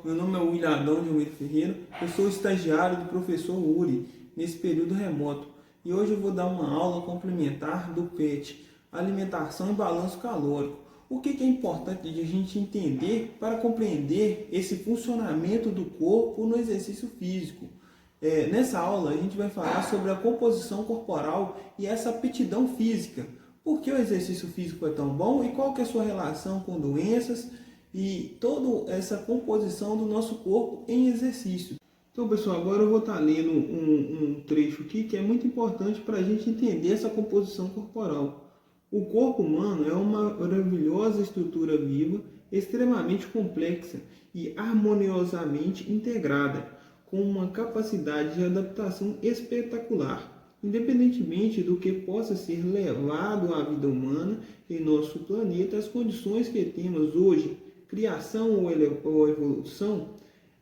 meu nome é William Adão de Almeida Ferreira, eu sou estagiário do professor Uri nesse período remoto e hoje eu vou dar uma aula complementar do PET, Alimentação e Balanço Calórico. O que é importante de a gente entender para compreender esse funcionamento do corpo no exercício físico? Nessa aula a gente vai falar sobre a composição corporal e essa aptidão física. Por que o exercício físico é tão bom e qual que é a sua relação com doenças e toda essa composição do nosso corpo em exercício. Então, pessoal, agora eu vou estar lendo um trecho aqui que é muito importante para a gente entender essa composição corporal. O corpo humano é uma maravilhosa estrutura viva, extremamente complexa e harmoniosamente integrada, com uma capacidade de adaptação espetacular. Independentemente do que possa ser levado à vida humana em nosso planeta, as condições que temos hoje, criação ou evolução,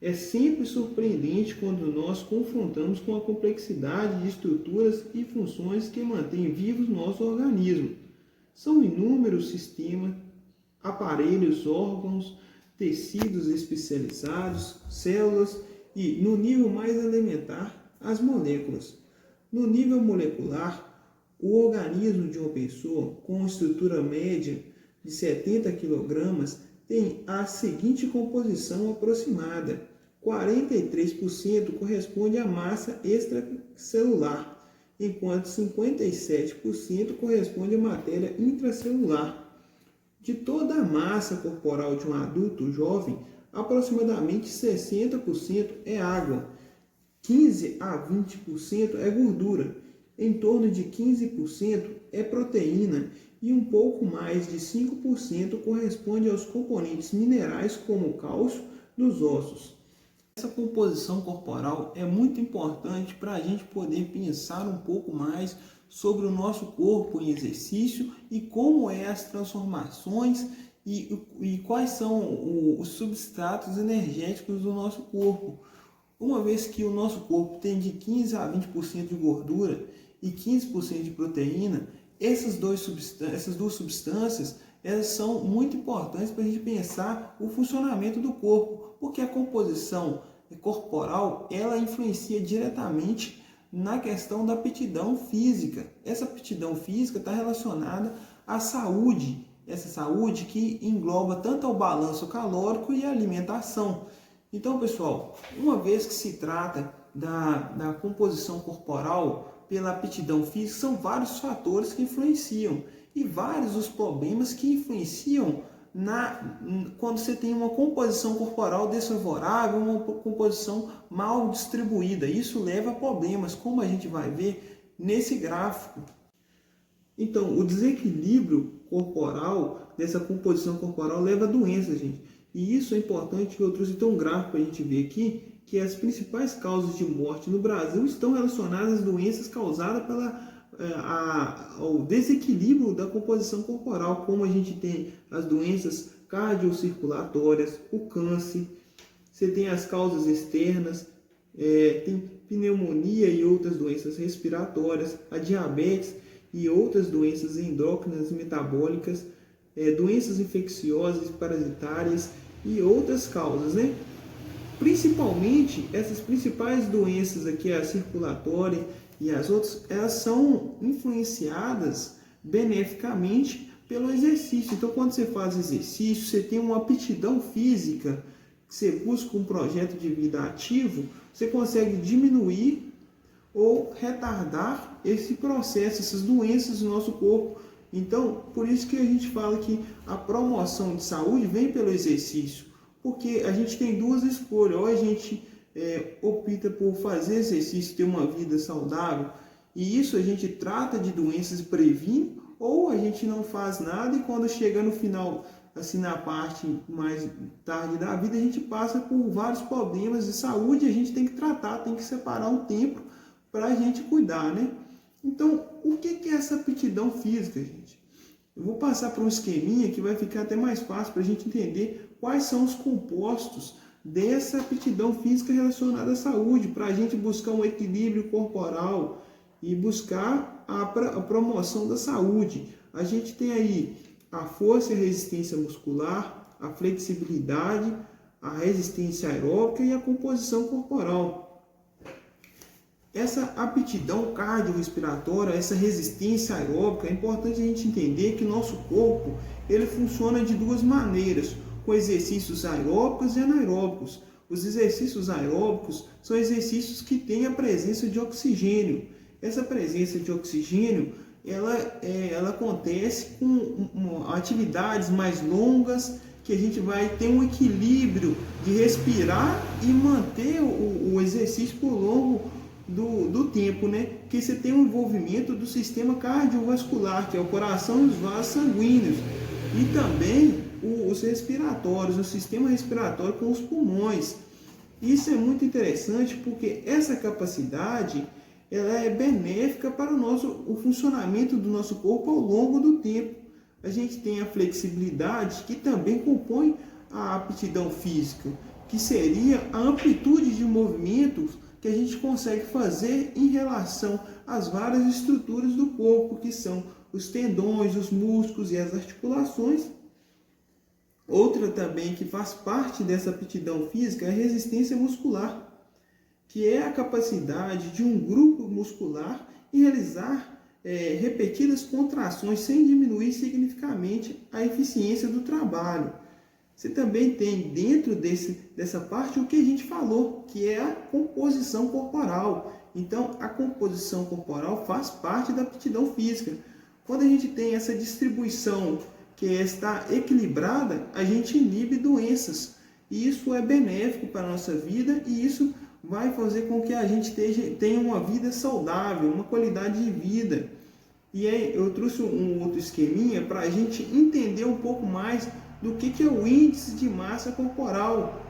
é sempre surpreendente quando nós confrontamos com a complexidade de estruturas e funções que mantêm vivos nosso organismo. São inúmeros sistemas, aparelhos, órgãos, tecidos especializados, células e, no nível mais elementar, as moléculas. No nível molecular, o organismo de uma pessoa com estrutura média de 70 kg tem a seguinte composição aproximada: 43% corresponde à massa extracelular, enquanto 57% corresponde à matéria intracelular. De toda a massa corporal de um adulto jovem, aproximadamente 60% é água, 15 a 20% é gordura, em torno de 15% é proteína e um pouco mais de 5% corresponde aos componentes minerais como o cálcio dos ossos. Essa composição corporal é muito importante para a gente poder pensar um pouco mais sobre o nosso corpo em exercício e como é as transformações e quais são os substratos energéticos do nosso corpo. Uma vez que o nosso corpo tem de 15 a 20% de gordura e 15% de proteína, essas duas substâncias elas são muito importantes para a gente pensar o funcionamento do corpo, porque a composição corporal ela influencia diretamente na questão da aptidão física. Essa aptidão física está relacionada à saúde, essa saúde que engloba tanto o balanço calórico e a alimentação. Então, pessoal, uma vez que se trata da composição corporal pela aptidão física, são vários fatores que influenciam e vários os problemas que influenciam quando você tem uma composição corporal desfavorável, uma composição mal distribuída. Isso leva a problemas, como a gente vai ver nesse gráfico. Então, o desequilíbrio corporal, dessa composição corporal, leva a doenças, gente. E isso é importante que eu trouxe um gráfico para a gente ver aqui, que as principais causas de morte no Brasil estão relacionadas às doenças causadas ao desequilíbrio da composição corporal, como a gente tem as doenças cardiocirculatórias, o câncer, você tem as causas externas, tem pneumonia e outras doenças respiratórias, a diabetes e outras doenças endócrinas e metabólicas, doenças infecciosas e parasitárias e outras causas, né? Principalmente essas principais doenças aqui, a circulatória e as outras, elas são influenciadas beneficamente pelo exercício. Então, quando você faz exercício, você tem uma aptidão física, você busca um projeto de vida ativo, você consegue diminuir ou retardar esse processo, essas doenças do nosso corpo. Então, por isso que a gente fala que a promoção de saúde vem pelo exercício, porque a gente tem duas escolhas: ou a gente opta por fazer exercício, ter uma vida saudável, e isso a gente trata de doenças e previne, ou a gente não faz nada e quando chega no final, assim na parte mais tarde da vida, a gente passa por vários problemas de saúde e a gente tem que tratar, tem que separar um tempo para a gente cuidar, né? Então, o que é essa aptidão física, gente? Eu vou passar por um esqueminha que vai ficar até mais fácil para a gente entender quais são os compostos dessa aptidão física relacionada à saúde, para a gente buscar um equilíbrio corporal e buscar a promoção da saúde. A gente tem aí a força e a resistência muscular, a flexibilidade, a resistência aeróbica e a composição corporal. Essa aptidão cardiorrespiratória, essa resistência aeróbica, é importante a gente entender que nosso corpo ele funciona de duas maneiras, com exercícios aeróbicos e anaeróbicos. Os exercícios aeróbicos são exercícios que têm a presença de oxigênio. Essa presença de oxigênio ela acontece com atividades mais longas, que a gente vai ter um equilíbrio de respirar e manter o exercício por longo do tempo, né? Porque você tem um envolvimento do sistema cardiovascular, que é o coração e os vasos sanguíneos, e também os respiratórios, o sistema respiratório com os pulmões. Isso é muito interessante porque essa capacidade ela é benéfica para o funcionamento do nosso corpo ao longo do tempo. A gente tem a flexibilidade, que também compõe a aptidão física, que seria a amplitude de movimentos que a gente consegue fazer em relação às várias estruturas do corpo, que são os tendões, os músculos e as articulações. Outra também que faz parte dessa aptidão física é a resistência muscular, que é a capacidade de um grupo muscular em realizar repetidas contrações sem diminuir significativamente a eficiência do trabalho. Você também tem dentro dessa parte o que a gente falou, que é a composição corporal. Então, a composição corporal faz parte da aptidão física. Quando a gente tem essa distribuição que está equilibrada, a gente inibe doenças. E isso é benéfico para a nossa vida e isso vai fazer com que a gente tenha uma vida saudável, uma qualidade de vida. E aí eu trouxe um outro esqueminha para a gente entender um pouco mais do que é o índice de massa corporal.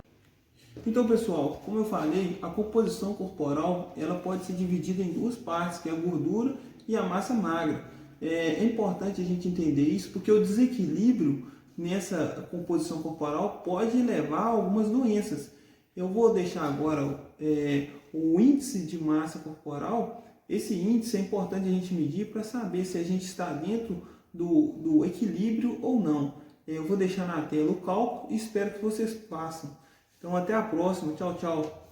Então, pessoal, como eu falei, a composição corporal ela pode ser dividida em duas partes, que é a gordura e a massa magra. É importante a gente entender isso, porque o desequilíbrio nessa composição corporal pode levar a algumas doenças. Eu vou deixar agora o índice de massa corporal. Esse índice é importante a gente medir para saber se a gente está dentro do equilíbrio ou não. Eu vou deixar na tela o cálculo e espero que vocês façam. Então, até a próxima. Tchau, tchau.